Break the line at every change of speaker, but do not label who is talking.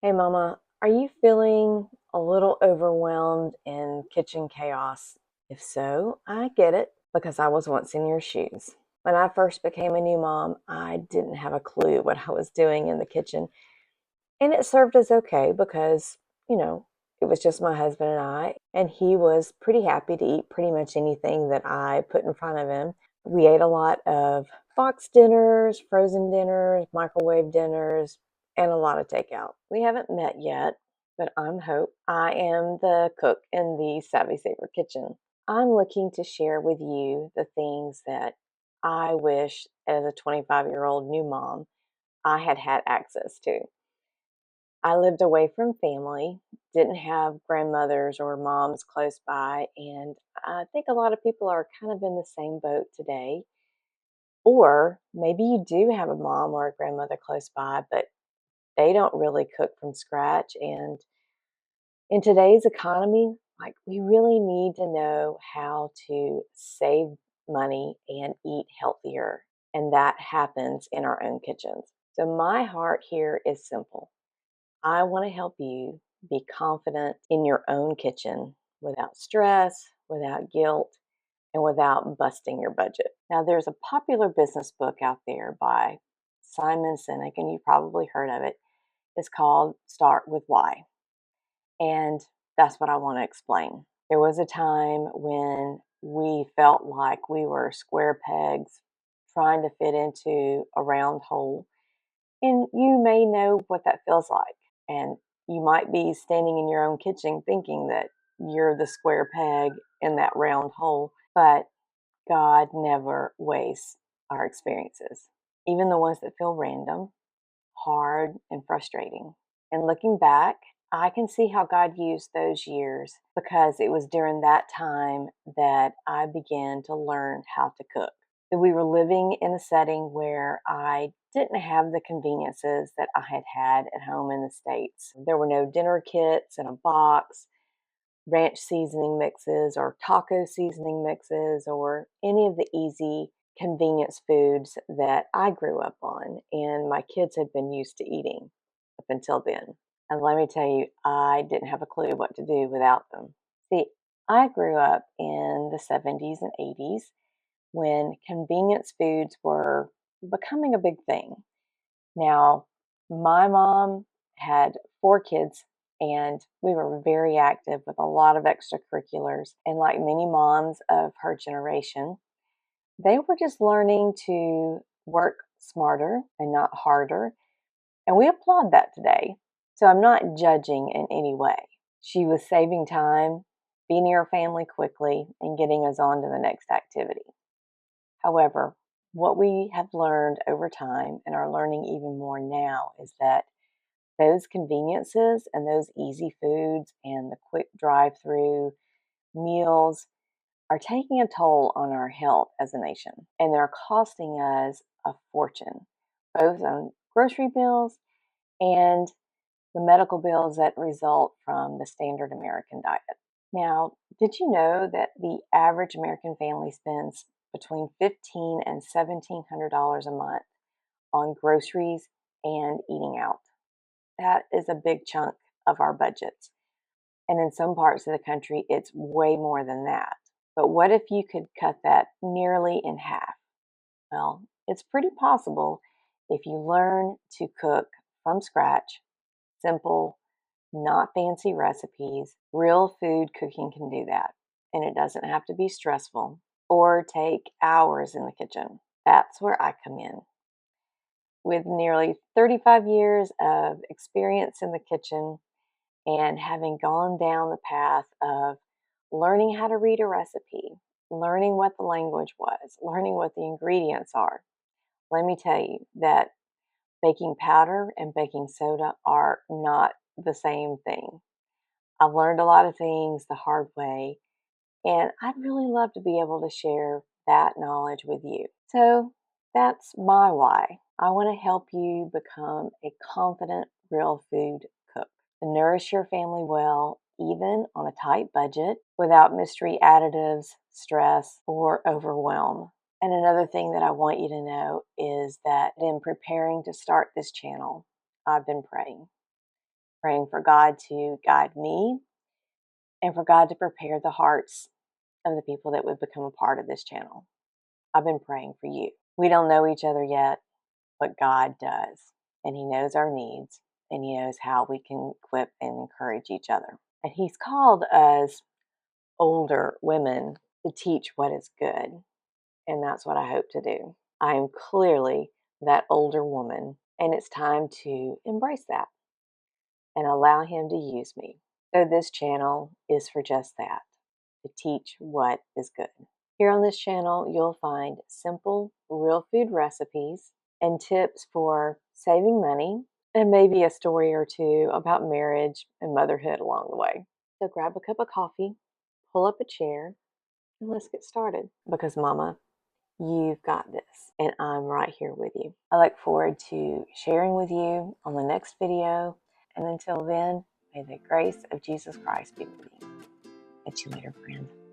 Hey Mama, are you feeling a little overwhelmed in kitchen chaos? If so, I get it because I was once in your shoes. When I first became a new mom, I didn't have a clue what I was doing in the kitchen, and it served us okay because, you know, it was just my husband and I, and he was pretty happy to eat pretty much anything that I put in front of him. We ate a lot of box dinners, frozen dinners, microwave dinners, and a lot of takeout. We haven't met yet, but I'm Hope. I am the cook in the Savvy Savor kitchen. I'm looking to share with you the things that I wish as a 25-year-old new mom I had had access to. I lived away from family, didn't have grandmothers or moms close by, and I think a lot of people are kind of in the same boat today. Or maybe you do have a mom or a grandmother close by, but they don't really cook from scratch. And in today's economy, like we really need to know how to save money and eat healthier. And that happens in our own kitchens. So my heart here is simple. I want to help you be confident in your own kitchen without stress, without guilt, and without busting your budget. Now, there's a popular business book out there by Simon Sinek, and you've probably heard of it. It's called Start with Why. And that's what I want to explain. There was a time when we felt like we were square pegs trying to fit into a round hole. And you may know what that feels like. And you might be standing in your own kitchen thinking that you're the square peg in that round hole, but God never wastes our experiences, even the ones that feel random, hard, and frustrating. And looking back, I can see how God used those years because it was during that time that I began to learn how to cook. We were living in a setting where I didn't have the conveniences that I had had at home in the States. There were no dinner kits in a box, ranch seasoning mixes, or taco seasoning mixes, or any of the easy convenience foods that I grew up on and my kids had been used to eating up until then. And let me tell you, I didn't have a clue what to do without them. See, I grew up in the 70s and 80s when convenience foods were becoming a big thing. Now, my mom had four kids, and we were very active with a lot of extracurriculars. And like many moms of her generation, they were just learning to work smarter and not harder. And we applaud that today. So I'm not judging in any way. She was saving time, being near her family quickly, and getting us on to the next activity. However, what we have learned over time and are learning even more now is that those conveniences and those easy foods and the quick drive through meals are taking a toll on our health as a nation. And they're costing us a fortune, both on grocery bills and the medical bills that result from the standard American diet. Now, did you know that the average American family spends between $1,500 and $1,700 a month on groceries and eating out? That is a big chunk of our budgets. And in some parts of the country, it's way more than that. But what if you could cut that nearly in half? Well, it's pretty possible if you learn to cook from scratch, simple, not fancy recipes. Real food cooking can do that. And it doesn't have to be stressful or take hours in the kitchen. That's where I come in. With nearly 35 years of experience in the kitchen and having gone down the path of learning how to read a recipe, learning what the language was, learning what the ingredients are, let me tell you that baking powder and baking soda are not the same thing. I've learned a lot of things the hard way, and I'd really love to be able to share that knowledge with you. So that's my why. I want to help you become a confident, real food cook to nourish your family well, even on a tight budget, without mystery additives, stress, or overwhelm. And another thing that I want you to know is that in preparing to start this channel, I've been praying. praying for God to guide me and for God to prepare the hearts of the people that would become a part of this channel. I've been praying for you. We don't know each other yet, but God does. And He knows our needs, and He knows how we can equip and encourage each other. And He's called us older women to teach what is good. And that's what I hope to do. I am clearly that older woman, and it's time to embrace that and allow Him to use me. So this channel is for just that, to teach what is good. Here on this channel, you'll find simple, real food recipes and tips for saving money, and maybe a story or two about marriage and motherhood along the way. So grab a cup of coffee, pull up a chair, and let's get started. Because Mama, you've got this, and I'm right here with you. I look forward to sharing with you on the next video, and until then, may the grace of Jesus Christ be with you. Catch you later, friend.